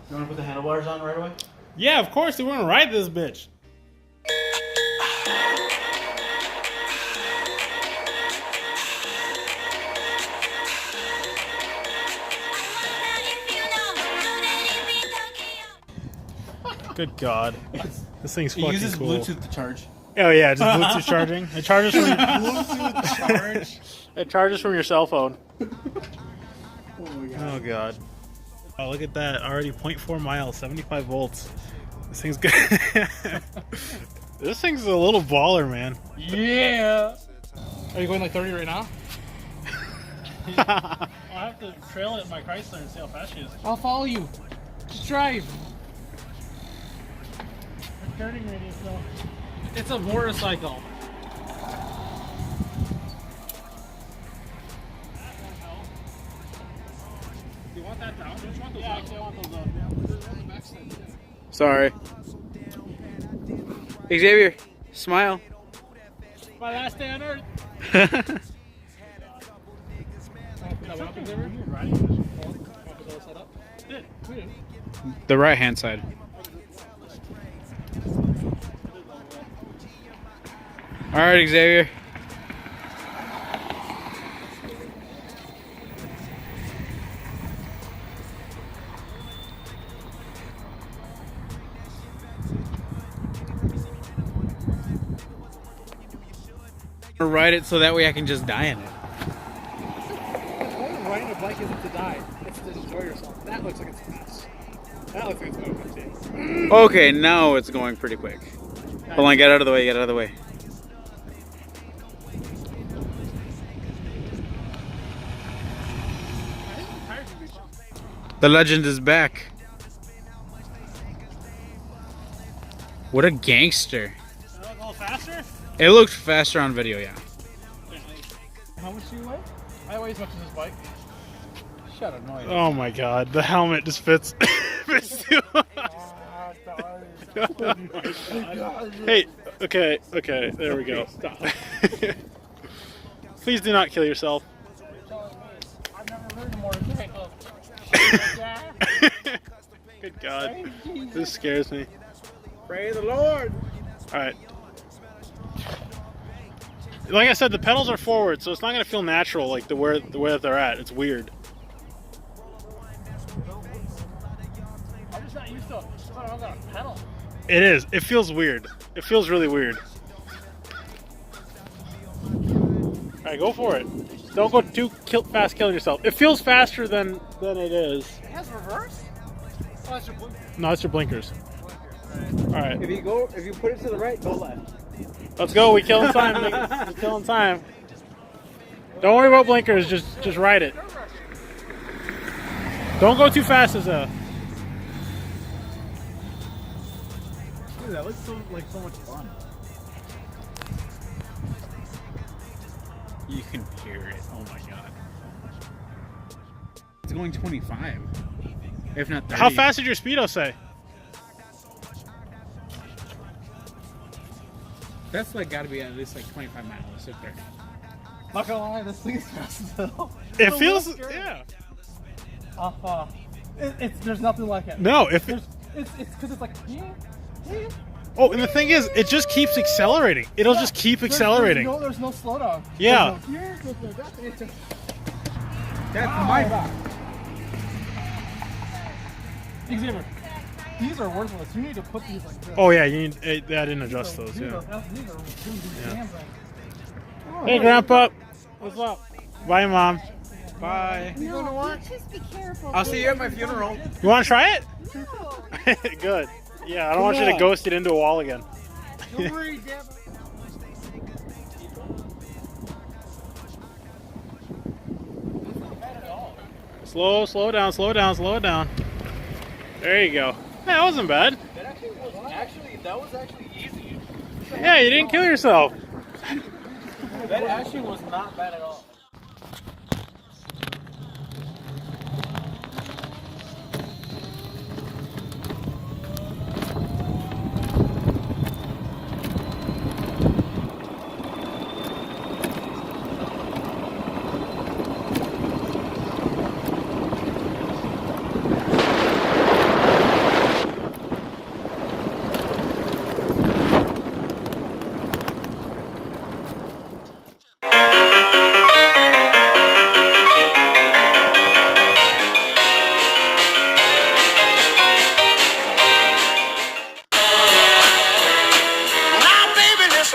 You want to put the handlebars on right away? Yeah, of course. We're gonna ride this bitch. Good God, this thing's fucking It uses cool. Bluetooth to charge. Oh yeah, just Bluetooth charging. It charges from your Bluetooth charge. It charges from your cell phone. Oh my God. Oh God. Oh, look at that. Already 0.4 miles, 75 volts. This thing's good. This thing's a little baller, man. Yeah. Are you going like 30 right now? I'll have to trail it in my Chrysler and see how fast she is. I'll follow you. Just drive. Turning radius though. It's a motorcycle. You want that down? Don't you want those up? I want those up. Sorry. Xavier, smile. My last day on Earth. The right hand side. All right, Xavier. Ride it so that way I can just die in it. Riding a bike isn't to die. It's to enjoy yourself. That looks like it's fast. That looks like it's going 15. Okay, now it's going pretty quick. Hold on, get out of the way, get out of the way. The legend is back. What a gangster. That look a little faster? It looked faster on video, yeah. How much do you weigh? I weigh as much as this bike. Shut up, no. Oh my God, the helmet just fits. fits too much. Oh my God. Hey, okay, there we go. Stop. Please do not kill yourself. I've never heard of motorcycles. Good God, this scares me. Praise the Lord. All right. Like I said, the pedals are forward, so it's not gonna feel natural like the way that they're at. It's weird. I'm just not used to it. I don't got a pedal. It is. It feels weird. It feels really weird. All right, go for it. Don't go too fast killing yourself. It feels faster than it is. It has reverse? Oh, that's your blinker. No, it's your blinkers. All right. If you put it to the right, go left. Let's go. We killing time. Nigga. We're killing time. Don't worry about blinkers. Just ride it. Don't go too fast, as a. Dude, that looks so much fun. You can hear it. Oh my God. It's going 25. If not 30. How fast did your speedo say? That's like gotta be at least like 25 miles. Sit there. Not gonna lie, this thing is fast as hell. It feels. Yeah. There's nothing like it. No. It's because it's like. Oh, and the thing is, it just keeps accelerating. It'll just keep accelerating. There's no slowdown. Yeah. That's my bad. Xavier, these are worthless. You need to put these like this. Oh yeah, you need. I didn't adjust those. These Yeah. are Hey, Grandpa. What's up? Bye, Mom. Bbye. No, just be careful. I'll see you at my funeral. You want to try it? No. Good. Yeah, I don't want you to ghost it into a wall again. Don't worry, Dad. Slow down. There you go. That wasn't bad. That was actually easy. Yeah, you didn't kill yourself. That actually was not bad at all.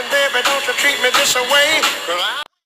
Listen, baby, don't you treat me this away. 'Cause I